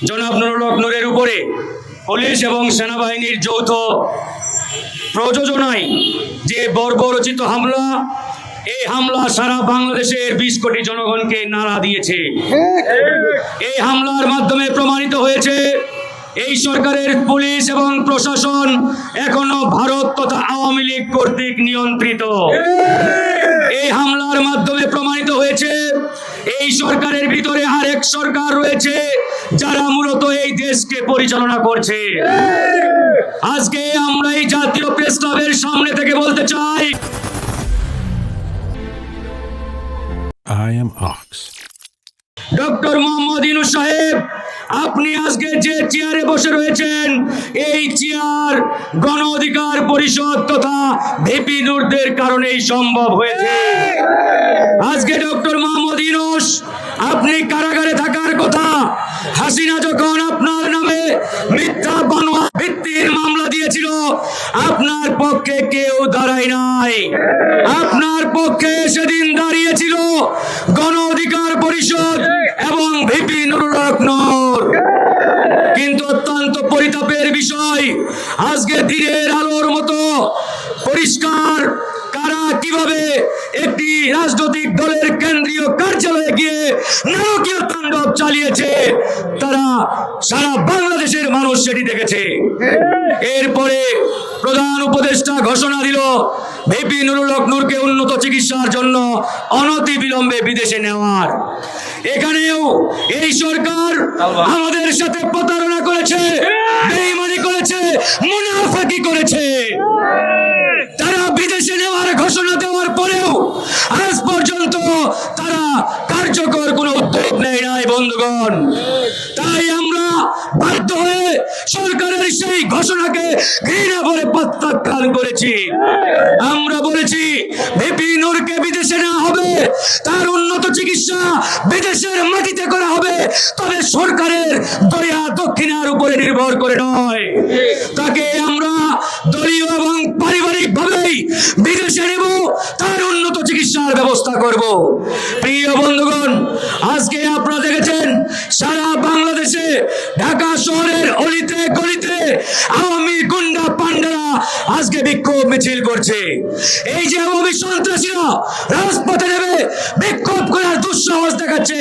জনাব নুরুল হক নূরের উপরে পুলিশ এবং সেনাবাহিনীর যৌথ প্রযোজনায় যে বর্বরচিত হামলা, এই হামলা সারা বাংলাদেশের 20 কোটি জনগণকে নাড়া দিয়েছে। এই হামলার মাধ্যমে প্রমাণিত হয়েছে এই সরকারের পুলিশ এবং প্রশাসন এখনো ভারত তথা আওয়ামী লীগ কর্তৃক নিয়ন্ত্রিত। এই হামলার মাধ্যমে প্রমাণিত হয়েছে এই সরকারের ভিতরে আরেক সরকার রয়েছে যারা মূলত এই দেশকে পরিচালনা করছে। আজকে আমরা এই জাতীয় প্রেস ক্লাবের সামনে থেকে বলতে চাই, I am Ox. Doctor Mohammad Yunus সাহেব, আপনি আজকে যে চেয়ারে বসে রয়েছেন, এই চেয়ার গণ অধিকার পরিষদ তথা ভিপি নূরদের কারণেই সম্ভব হয়েছে। আজকে ডক্টর মোহাম্মদ ইউনূস, আপনি কারাগারে থাকার কথা, হাসিনা যখন আপনার নামে মিথ্যা বানোয়া ভিত্তির মামলা দিয়েছিল, আপনার পক্ষে কেউ দাঁড়ায় নাই। আপনার পক্ষে সেদিন দাঁড়িয়েছিল গণ অধিকার পরিষদ এবং ভিপি নুরুল হক নূর। কিন্তু অত্যন্ত পরিতাপের বিষয়, আজকে দিনের আলোর মতো পরিষ্কার কারা কিভাবে একটি রাজনৈতিক দলের কেন্দ্রীয় কার্যালয়ে গিয়ে নারকীয় তাণ্ডব চালিয়েছে, তারা সারা বাংলাদেশের মানুষ সেটি দেখেছে। এরপরে প্রধান উপদেষ্টা ঘোষণা দিল ভিপি নুরুল হক নূরকে উন্নত চিকিৎসার জন্য অনতি বিলম্বে বিদেশে নেওয়ার। এখানেও এই সরকার আমাদের সাথে প্রতারণা করেছে, বেঈমানি করেছে, মুনাফিকি করেছে। তারা বিদেশে নেওয়ার ঘোষণা দেওয়ার পরেও আজ পর্যন্ত তারা কার্যকর কোনো উদ্যোগ নেয় নাই বন্ধুগণ। তাই আমরা বাধ্য হয়ে সরকারের সেই ঘোষণাকে ঘৃণা করে প্রত্যাখ্যান করেছি। আমরা বলেছি ভিপি নূরকে বিদেশে নেওয়া হবে, তার উন্নত চিকিৎসা বিদেশের মাটিতে করা হবে, তবে সরকারের দয়া দক্ষিণার উপরে নির্ভর করে নয়। তাকে আমরা দলীয় এবং পারিবারিক ভাবেই বিদেশে নেব, তার উন্নত চিকিৎসার ব্যবস্থা করব। প্রিয় বন্ধুগণ, আজকে আপনারা দেখেছেন সারা বাংলাদেশে ঢাকা শহরের অলিতে গলিতে আওয়ামী গুন্ডা পান্ডারা আজকে বিক্ষোভ মিছিল করছে। এই যে আওয়ামী সন্ত্রাসীরা রাজপথে নেমে বিক্ষোভ করার দুঃসাহস দেখাচ্ছে,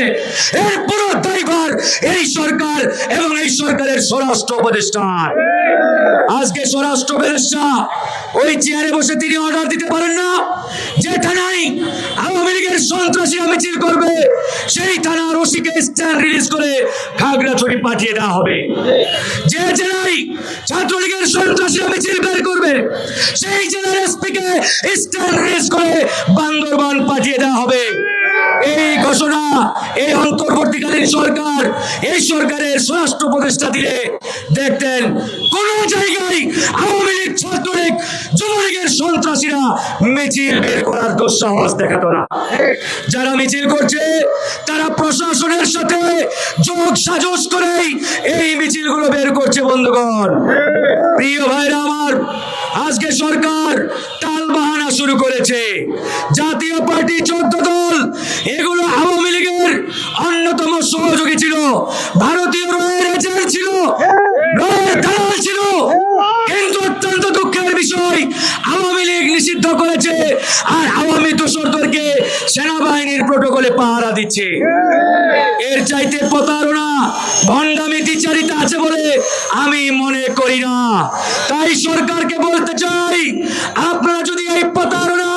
এর পুরো দায়ভার এই সরকার এবং এই সরকারের স্বরাষ্ট্র উপদেষ্টার। আজকে স্বরাষ্ট্র উপদেষ্টা ওই চেয়ারে বসে তিনি অর্ডার দিতে পারেন না যে থানায় আওয়ামী লীগের সন্ত্রাসীরা মিছিল করবে সেই থানার ওসিকে স্ট্যান্ড রিলিজ করে খাগড়াছড়ি পাঠিয়ে দেওয়া হবে। যে জেলায় ছাত্রলীগের সন্ত্রাসীরা মিছিল বের করবে সেই জেলার এসপিকে স্ট্যান্ড রিলিজ করে বান্দরবান পাঠিয়ে দেওয়া হবে। এই ঘোষণা এই অন্তর্বর্তীকালীন সরকার, এই সরকারের স্বরাষ্ট্র উপদেষ্টা দিলে দেখতেন কোন জায়গায় আওয়ামী লীগ, ছাত্রলীগ, যুবলীগের সন্ত্রাসীরা মিছিল বের করার দুঃসাহস দেখাতো না। যারা মিছিল করছে তারা প্রশাসনের সাথে যোগ সাজস করেই এই মিছিলগুলো বের করছে বন্ধুগণ। প্রিয় ভাইরা আমার, আজকে সরকার টালবাহানা শুরু করেছে। জাতীয় পার্টি 14 দল, এগুলো আওয়ামী লীগের অন্যতম সহযোগী ছিল, ভারতীয় রয়ের এজেন্ট ছিল, রয়ের দালাল ছিল। কিন্তু অত্যন্ত দুঃখের বিষয়, আওয়ামী লীগ নিষিদ্ধ করেছে আর আওয়ামী দোসরদেরকে সেনাবাহিনীর প্রটোকলে পাহারা দিচ্ছে। এর চাইতে প্রতারণা, ভণ্ডামি, দ্বিচারিতা আছে বলে আমি মনে করি না। তাই সরকারকে বলতে চাই, আপনারা যদি এই প্রতারণা,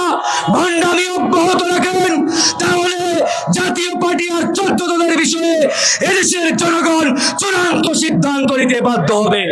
ভণ্ডামি অব্যাহত রাখেন, তাহলে জাতীয় পার্টি আর 14 দলের বিষয়ে এদেশের জনগণ চূড়ান্ত সিদ্ধান্ত নিতে বাধ্য হবে।